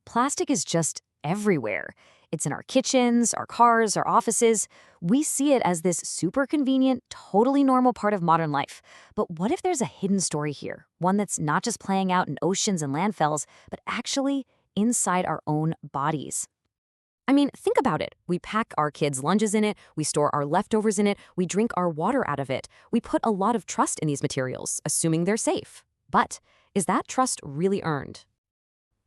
Plastic is just everywhere. It's in our kitchens, our cars, our offices. We see it as this super convenient, totally normal part of modern life. But what if there's a hidden story here? One that's not just playing out in oceans and landfills, but actually inside our own bodies. I mean, think about it. We pack our kids' lunches in it, we store our leftovers in it, we drink our water out of it. We put a lot of trust in these materials, assuming they're safe. But is that trust really earned?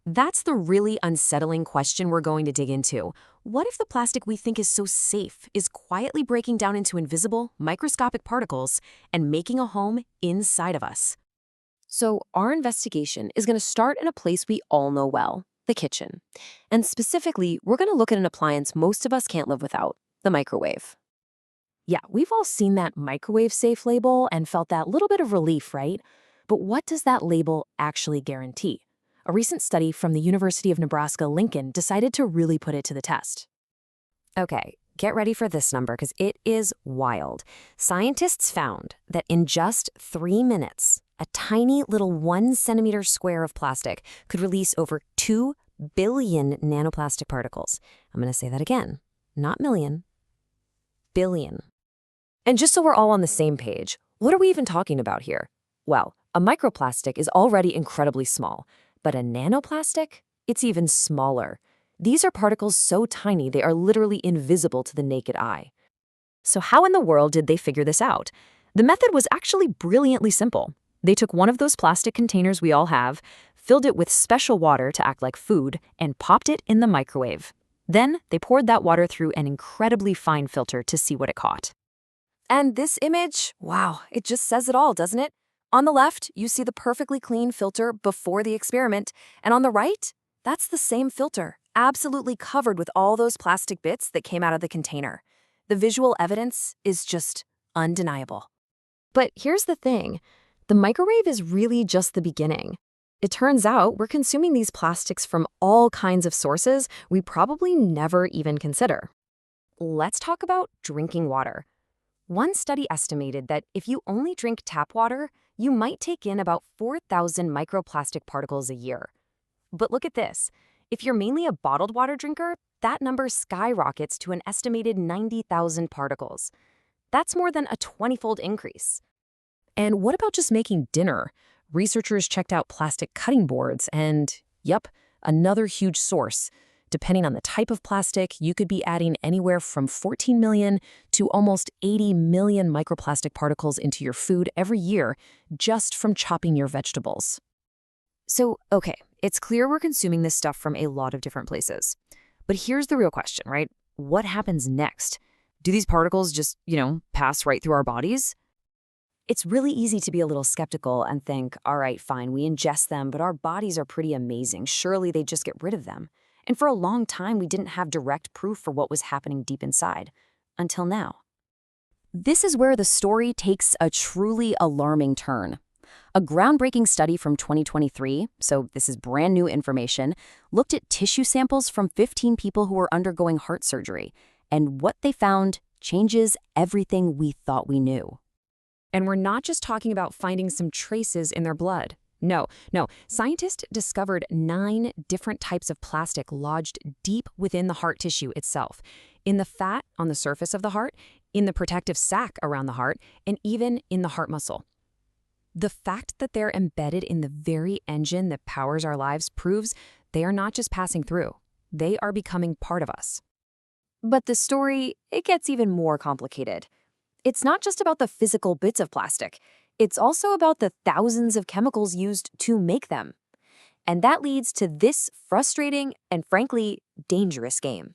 That's the really unsettling question we're going to dig into. What if the plastic we think is so safe is quietly breaking down into invisible, microscopic particles and making a home inside of us? So our investigation is going to start in a place we all know well, the kitchen. And specifically, we're going to look at an appliance most of us can't live without, the microwave. Yeah, we've all seen that microwave safe label and felt that little bit of relief, right? But what does that label actually guarantee? A recent study from the University of Nebraska-Lincoln decided to really put it to the test. Okay, get ready for this number because it is wild. Scientists found that in just 3 minutes, a tiny little 1 centimeter square of plastic could release over 2 billion nanoplastic particles. I'm going to say that again. Not million, billion. And just so we're all on the same page, what are we even talking about here? Well, a microplastic is already incredibly small. But a nanoplastic? It's even smaller. These are particles so tiny they are literally invisible to the naked eye. So how in the world did they figure this out? The method was actually brilliantly simple. They took one of those plastic containers we all have, filled it with special water to act like food, and popped it in the microwave. Then they poured that water through an incredibly fine filter to see what it caught. And this image, wow, it just says it all, doesn't it? On the left, you see the perfectly clean filter before the experiment, and on the right, that's the same filter, absolutely covered with all those plastic bits that came out of the container. The visual evidence is just undeniable. But here's the thing, the microwave is really just the beginning. It turns out we're consuming these plastics from all kinds of sources we probably never even consider. Let's talk about drinking water. One study estimated that if you only drink tap water, you might take in about 4,000 microplastic particles a year. But look at this. If you're mainly a bottled water drinker, that number skyrockets to an estimated 90,000 particles. That's more than a 20-fold increase. And what about just making dinner? Researchers checked out plastic cutting boards and, yep, another huge source. Depending on the type of plastic, you could be adding anywhere from 14 million to almost 80 million microplastic particles into your food every year just from chopping your vegetables. So, okay, it's clear we're consuming this stuff from a lot of different places. But here's the real question, right? What happens next? Do these particles just, pass right through our bodies? It's really easy to be a little skeptical and think, all right, fine, we ingest them, but our bodies are pretty amazing. Surely they just get rid of them. And for a long time, we didn't have direct proof for what was happening deep inside. Until now. This is where the story takes a truly alarming turn. A groundbreaking study from 2023, so this is brand new information, looked at tissue samples from 15 people who were undergoing heart surgery. And what they found changes everything we thought we knew. And we're not just talking about finding some traces in their blood. No. Scientists discovered 9 different types of plastic lodged deep within the heart tissue itself, in the fat on the surface of the heart, in the protective sac around the heart, and even in the heart muscle. The fact that they're embedded in the very engine that powers our lives proves they are not just passing through. They are becoming part of us. But the story, it gets even more complicated. It's not just about the physical bits of plastic. It's also about the thousands of chemicals used to make them. And that leads to this frustrating and frankly dangerous game.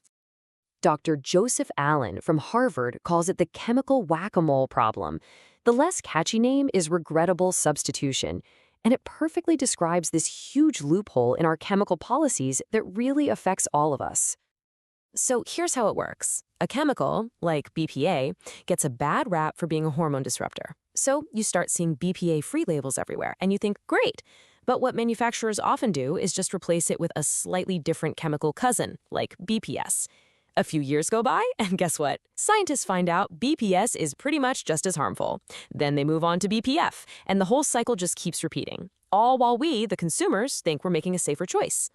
Dr. Joseph Allen from Harvard calls it the chemical whack-a-mole problem. The less catchy name is regrettable substitution, and it perfectly describes this huge loophole in our chemical policies that really affects all of us. So here's how it works. A chemical, like BPA, gets a bad rap for being a hormone disruptor. So you start seeing BPA-free labels everywhere, and you think, great. But what manufacturers often do is just replace it with a slightly different chemical cousin, like BPS. A few years go by, and guess what? Scientists find out BPS is pretty much just as harmful. Then they move on to BPF, and the whole cycle just keeps repeating. All while we, the consumers, think we're making a safer choice.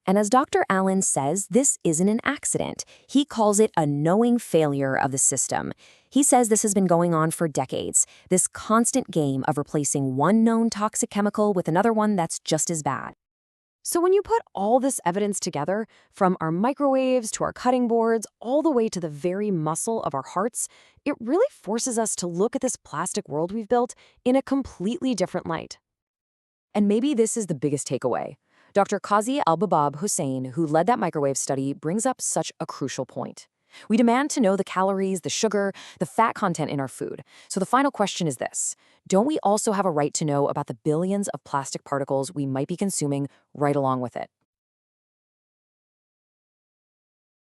And as Dr. Allen says, this isn't an accident. He calls it a knowing failure of the system. He says this has been going on for decades, this constant game of replacing one known toxic chemical with another one that's just as bad. So when you put all this evidence together, from our microwaves to our cutting boards, all the way to the very muscle of our hearts, it really forces us to look at this plastic world we've built in a completely different light. And maybe this is the biggest takeaway. Dr. Qazi Al-Babab Hussein, who led that microwave study, brings up such a crucial point. We demand to know the calories, the sugar, the fat content in our food. So the final question is this: don't we also have a right to know about the billions of plastic particles we might be consuming right along with it?